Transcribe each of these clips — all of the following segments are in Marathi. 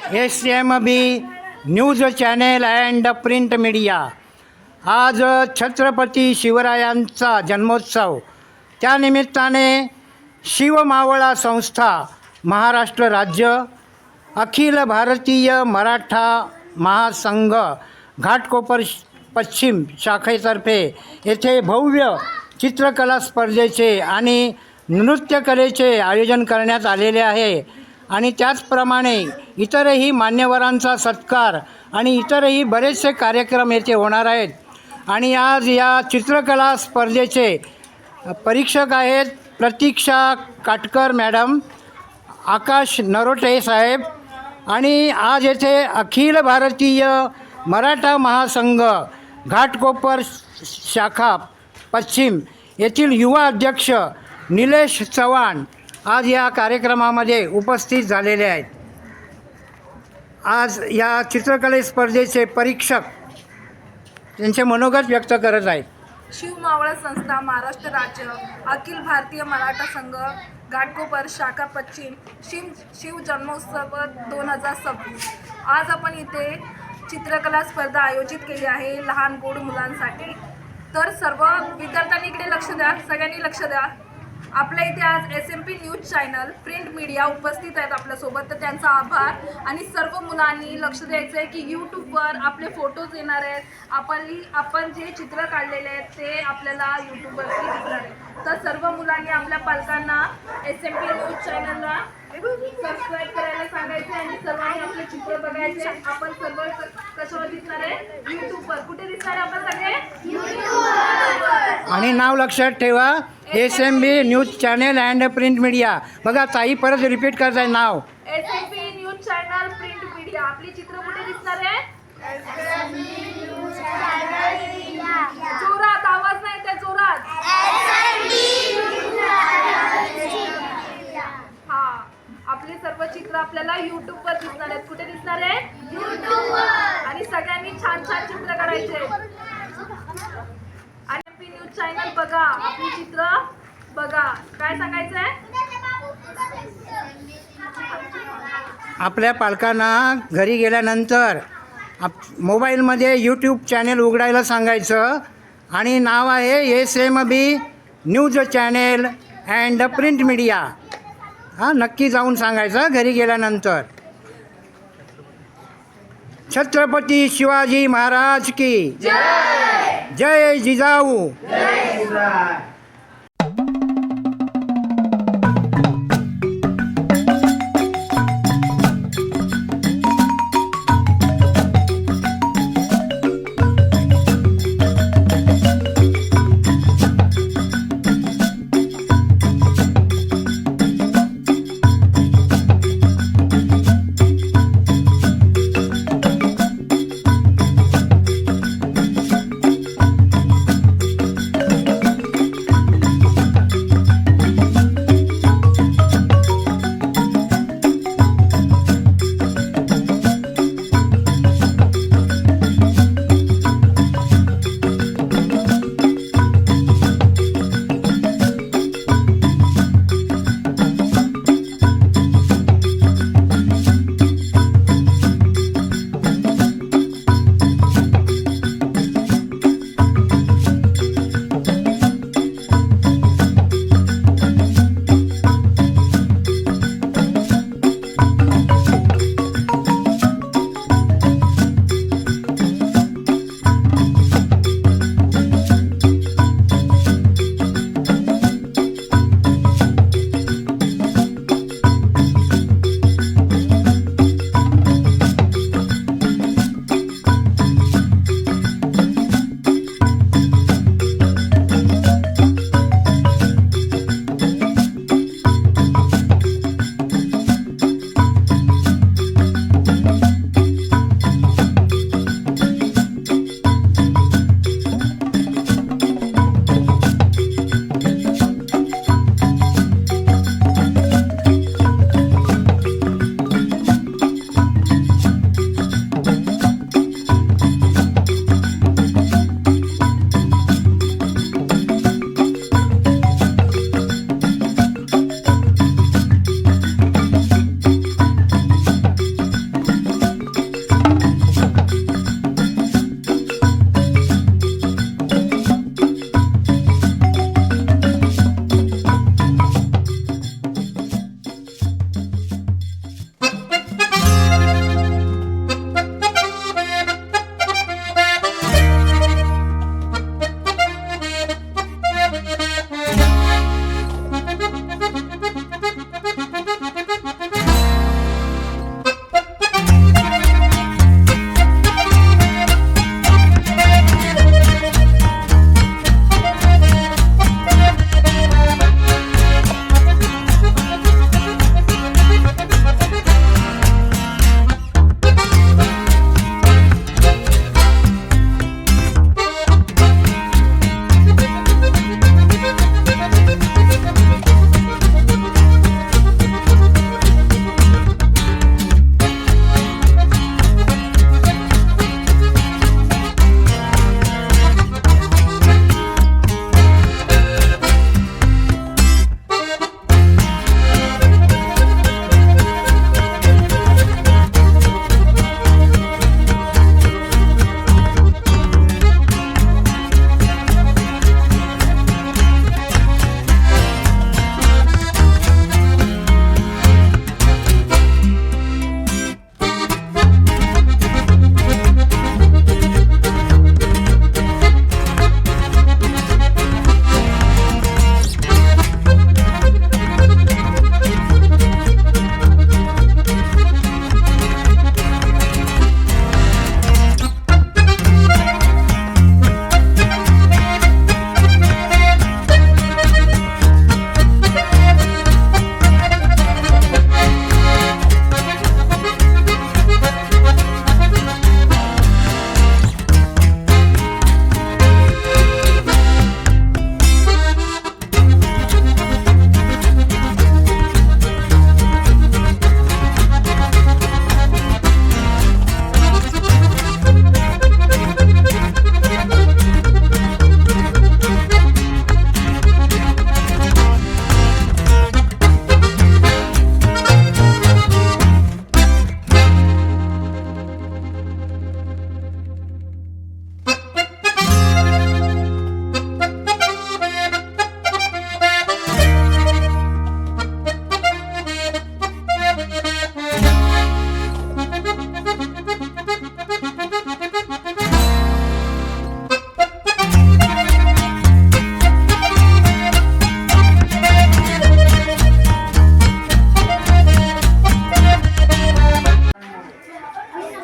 SMB news channel and print media. आज छत्रपती शिवरायांचा जन्मोत्सव, त्यानिमित्ताने शिवमावळा संस्था, महाराष्ट्र राज्य, अखिल भारतीय मराठा महासंघ घाटकोपर पश्चिम शाखेतर्फे येथे भव्य चित्रकला स्पर्धेचे आणि नृत्यकलेचे आयोजन करण्यात आलेले आहे आणि त्याचप्रमाणे इतरही मान्यवरांचा सत्कार आणि इतरही बरेचसे कार्यक्रम येथे होणार आहेत। आणि आज या चित्रकला स्पर्धेचे परीक्षक आहेत प्रतीक्षा काटकर मॅडम, आकाश नरोटे साहेब, आणि आज येथे अखिल भारतीय मराठा महासंघ घाटकोपर शाखा पश्चिम येथील युवा अध्यक्ष निलेश चव्हाण आज या कार्यक्रमामध्ये उपस्थित झालेले आहेत। आज या चित्रकला स्पर्धेचे परीक्षक त्यांचे मनोगत व्यक्त करत आहेत। शिवमावळा संस्था, महाराष्ट्र राज्य, अखिल भारतीय मराठा संघ घाटकोपर शाखा पश्चिम, शिव जन्मोत्सव 2026। आज आपण इथे चित्रकला स्पर्धा आयोजित केली आहे लहान गोड मुलांसाठी। तर सर्व विद्यार्थ्यांनी इकडे लक्ष द्या, सगळ्यांनी लक्ष द्या। आपल्या इथे आज SMP news channel print media उपस्थित आहेत आपल्यासोबत, तर त्यांचा आभार। आणि सर्व मुलांनी लक्ष द्यायचं आहे की यूट्यूबवर आपले फोटोज येणार आहेत, आपण जे चित्र काढलेले आहेत ते आपल्याला यूट्यूबवरती दिसणार आहे। तर सर्व मुलांनी आपल्या पालकांना SMP न्यूज चॅनलला सबस्क्राईब करायला सांगायचे आणि सर्वांनी आपले चित्र बघायचे। आपण सर्व कशावर दिसणार आहे? यूट्यूबवर। कुठे दिसणार आहे आपण सगळे? यूट्यूबवर। आणि नाव लक्षात ठेवा, SMB news channel and print media. बघा ताई परत रिपीट करताय नाव, SMP news channel print media. आपली चित्र कुठे दिसणार आहे? जोरात आवाज नाही त्या जोरात। हा, आपले सर्व चित्र आपल्याला YouTube वर दिसणार आहेत। कुठे दिसणार आहे? YouTube वर। आणि सगळ्यांनी छान छान चित्र काढायचे। आणि MP न्यूज चॅनल बघा, आपली चित्र बघा। काय सांगायचंय? आपल्या पालकांना घरी गेल्यानंतर मोबाईलमध्ये यूट्यूब चॅनेल उघडायला सांगायचं आणि नाव आहे SMB news channel and print media. हां, नक्की जाऊन सांगायचं घरी गेल्यानंतर। छत्रपती शिवाजी महाराज की जय। जय Jijau.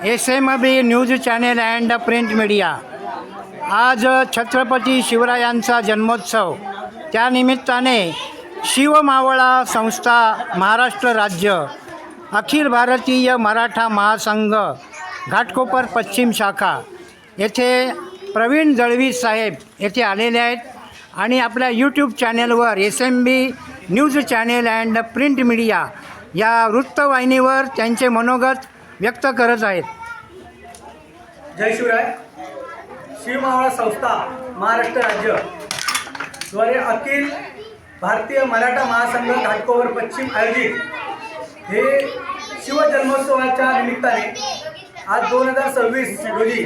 SMB news channel and print media. आज छत्रपती शिवरायांचा जन्मोत्सव, त्यानिमित्ताने शिवमावळा संस्था महाराष्ट्र राज्य अखिल भारतीय मराठा महासंघ घाटकोपर पश्चिम शाखा येथे प्रवीण दळवी साहेब येथे आलेले आहेत आणि आपल्या यूट्यूब चॅनेलवर SMB news channel and print media या वृत्तवाहिनीवर त्यांचे मनोगत व्यक्त करत आहेत. जय शिवराय. शिवमावळा संस्था महाराष्ट्र राज्य द्वारे अखिल भारतीय मराठा महासंघ घाटकोपर पश्चिम आयोजित हे शिवजन्मोत्सवाच्या निमित्ताने आज 2026 रोजी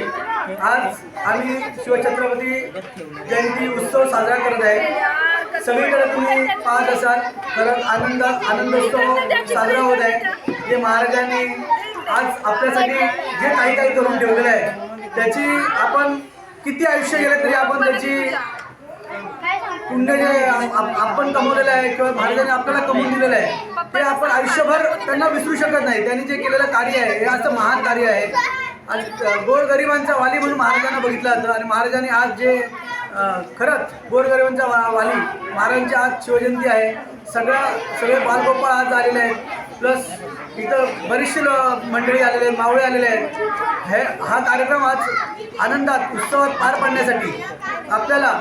आज आम्ही शिवछत्रपती जयंती उत्सव साजरा करत आहे. सगळीकडे तुम्ही पाहत असाल खरंच आनंदोत्सव साजरा होत आहे. जे महाराजांनी आज आपल्यासाठी जे काही करून ठेवलेलं आहे त्याची आपण किती आयुष्य गेलं तरी आपण त्याची पुण्य जे आपण कमवलेलं आहे किंवा महाराजांनी आपल्याला कमवून दिलेलं आहे ते आपण आयुष्यभर त्यांना विसरू शकत नाही. त्यांनी जे केलेलं कार्य आहे हे असं महान कार्य आहे आणि गोरगरिबांचा वाली म्हणून महाराजांना बघितलं जातं. आणि महाराजांनी आज जे खरंच गोरगरिबांचा वाली महाराजांची आज शिवजयंती आहे. सगळे बालगोपाळ आज आलेले आहेत. प्लस इथं बरीचशी मंडळी आलेले आहेत, मावळे आलेले आहेत. हा कार्यक्रम आज आनंदात उत्सवात पार पाडण्यासाठी आपल्याला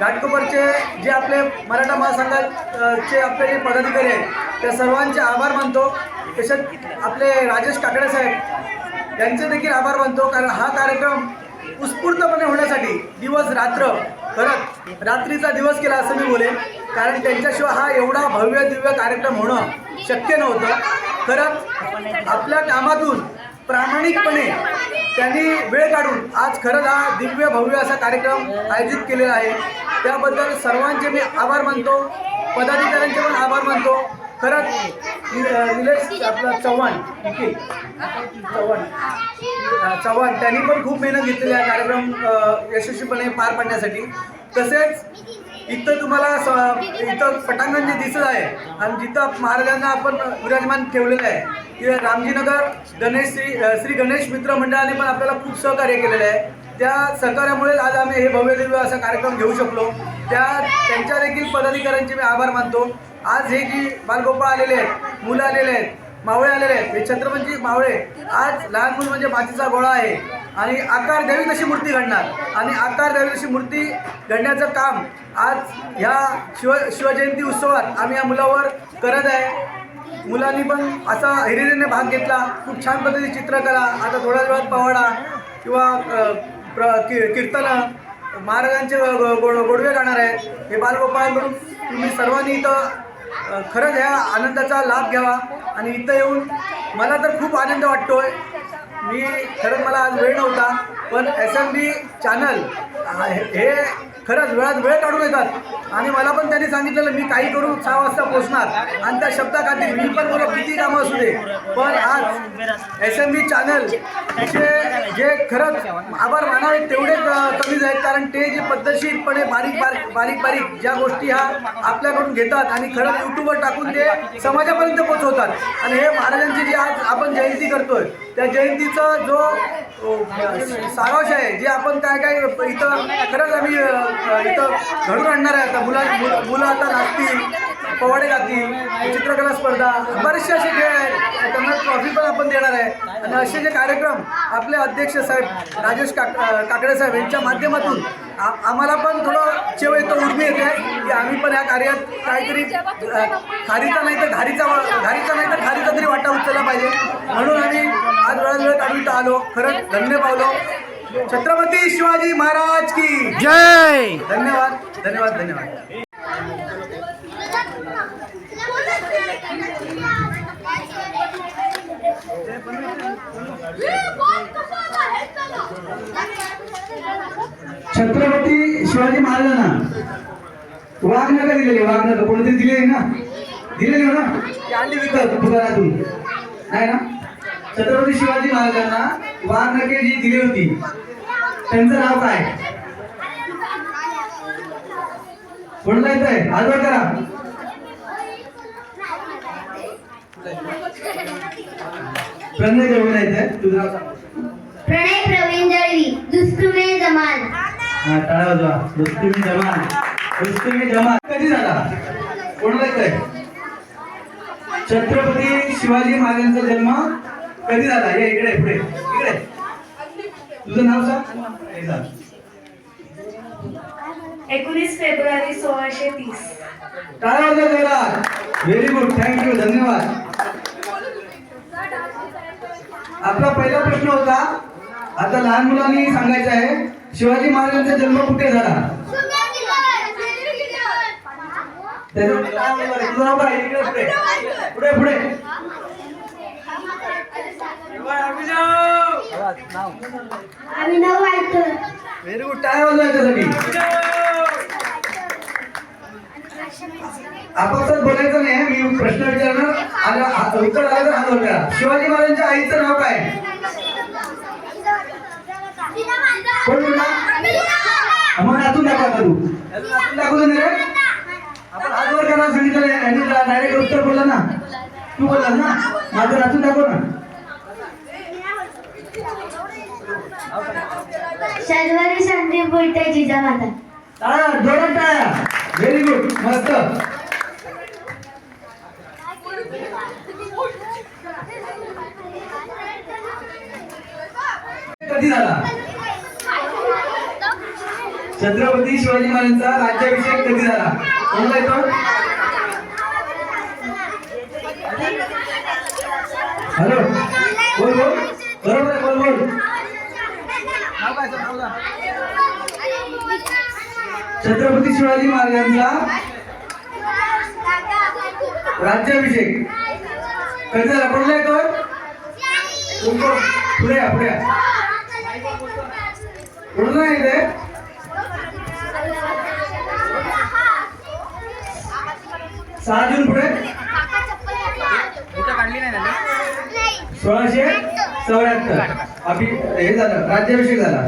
घाटकोपरचे जे आपले मराठा महासंघाचे आपले जे पदाधिकारी आहेत त्या सर्वांचे आभार मानतो. तसेच आपले राजेश काकडे साहेब यांचे देखील आभार मानतो. कारण हा कार्यक्रम उत्स्फूर्तपणे होण्यासाठी दिवस रात्र खरंच रात्रीचा दिवस केला असं मी बोलेन. कारण त्यांच्याशिवाय हा एवढा भव्य दिव्य कार्यक्रम होणं शक्य नव्हतं. खरंच आपल्या कामातून प्रामाणिकपणे त्यांनी वेळ काढून आज खरंच हा दिव्य भव्य असा कार्यक्रम आयोजित केलेला आहे. त्याबद्दल सर्वांचे मी आभार मानतो. पदाधिकाऱ्यांचे पण आभार मानतो. खरंच निलेश आपला चव्हाण त्यांनी पण खूप मेहनत घेतलेली आहे कार्यक्रम यशस्वीपणे पार पाडण्यासाठी. तसेच इथं तुम्हाला इथं पटांगण जे दिसत आहे आणि जिथं महाराजांना आपण विराजमान ठेवलेलं आहे तिथे रामजीनगर श्री गणेश मित्र मंडळाने पण आपल्याला खूप सहकार्य केलेलं आहे. त्या सहकार्यामुळे आज आम्ही हे भव्य दिव्य असा कार्यक्रम घेऊ शकलो. त्यांच्या देखील पदाधिकाऱ्यांचे मी आभार मानतो. आज हे जी बालगोपाळ आलेले आहेत, मुलं आलेले आहेत, मावळे आलेले आहेत, हे छत्रपती मावळे आज लहान मुलं म्हणजे मातीचा गोळा आहे आणि आकार द्यावी तशी मूर्ती घडणार आणि आकार द्यावी तशी मूर्ती घडण्याचं काम आज ह्या शिवजयंती उत्सवात आम्ही या मुलावर करत आहे. मुलांनी पण असा हिरिरीने भाग घेतला. खूप छान पद्धतीने चित्रकला, आता थोड्या वेळात पवाडा किंवा कीर्तनं, महाराजांचे गोडवे गाणार आहेत. हे बालगोपाळांकडून तुम्ही सर्वांनी इथं खरंच ह्या आनंदाचा लाभ घ्यावा. आणि इथं येऊन मला तर खूप आनंद वाटतो आहे. मी खरंच मला आज वेळ नव्हता पण SMB चॅनल हे खरंच वेळ काढून येतात आणि मला पण त्यांनी सांगितलेलं मी काही करू 6 वाजता पोचणार आणि त्या शब्दाखातीर मी पण बोललो किती कामं असू दे पण आज SMB चॅनल जे खरंच आभार मानावे तेवढे कमीच आहेत. कारण ते जे पद्धतशीरपणे बारीक ज्या गोष्टी ह्या आपल्याकडून घेतात आणि खरंच यूट्यूबवर टाकून ते समाजापर्यंत पोहोचवतात. आणि हे महाराजांची जी आज आपण जयंती करतोय त्या जयंतीचा जो सारांश आहे जे आपण काय इथं खरंच आम्ही इथं घडून आणणार आहे. आता मुलं आता नाचतील, पवाडे गातील, चित्रकला स्पर्धा, बरेचसे असे खेळ आहेत. त्यांना ट्रॉफी पण आपण देणार आहे. आणि असे जे कार्यक्रम आपले अध्यक्ष साहेब राजेश काकडे साहेब यांच्या माध्यमातून आम्हाला पण थोडं चेव येतो, उर्मी येते की आम्ही पण या कार्यात काहीतरी खारीचा नाही तर खारीचा तरी वाटा उचलला पाहिजे. म्हणून आम्ही आज वेळ काढून इथं आलो. खरंच धन्य पावलो. छत्रपती शिवाजी महाराज की जय. धन्यवाद. छत्रपती शिवाजी महाराजांना वाघनगर दिलेले, वाघनगर कोणतरी दिलेली ना, दिलेली हो ना, अंडी विकत दुकानातून नाही ना. छत्रपती शिवाजी महाराजांना वाघनगर जी दिली होती त्यांचं नाव काय? कोणता येत आहे? आठवण करा. प्रणय जेवण येत आहे तुझं नाव सांग. प्रणय प्रवीण दळवी, दुष्कृमे जमाल. हा, टाळ्या वाजवा. रुस्तुमी जमाल. रुस्तुमी जमाल कधी झाला? कोणाला येतंय? छत्रपती शिवाजी महाराजांचा जन्म कधी झाला? ये इकडे पुढे इकडे. तुझं नाव सांग. हे सांग. 19 फेब्रुवारी 1630. टाळ्या वाजवा जोरात. व्हेरी गुड, थँक्यू, धन्यवाद. आपला पहिला प्रश्न होता, आता लहान मुलांनी सांगायचं आहे, शिवाजी महाराजांचा जन्म कुठे झाला? त्याचं नाव काय? इकडे पुढे पुढे पुढे. अभिनव वायकर. व्हेरी गुड, टाळ्या वाजवा याच्यासाठी. आपापसात बोलायचं नाही. मी प्रश्न विचारणार आणि उत्तर आलं तर हात वर करा. शिवाजी महाराजांच्या आईचं नाव काय? कोण बोलला? मग नातून दाखवा तू. नातून दाखवतो ना रे. आपण हात वर करा सांगितलं. यांनी डायरेक्ट उत्तर बोलला ना. तू बोलला ना. माझं नातून दाखव ना. शर्वरी संदीप बोलते जिजामाता. टाळ्या, जोरात टाळ्या. व्हेरी गुड, मस्त. कधी झाला? छत्रपती शिवाजी महाराजांचा राज्याभिषेक कधी झाला? कोणाला येतो? हॅलो, बोल बोल. बरोबर आहे, बोल बोल. नाव काय सांग, बोला. छत्रपती शिवाजी महाराजांचा राज्याभिषेक कधी झाला? कोणाला येतो? पुढे या, पुढे या. कोणाला येते? 6 जून. पुढे 1674 हे झालं, राज्याभिषेक झाला.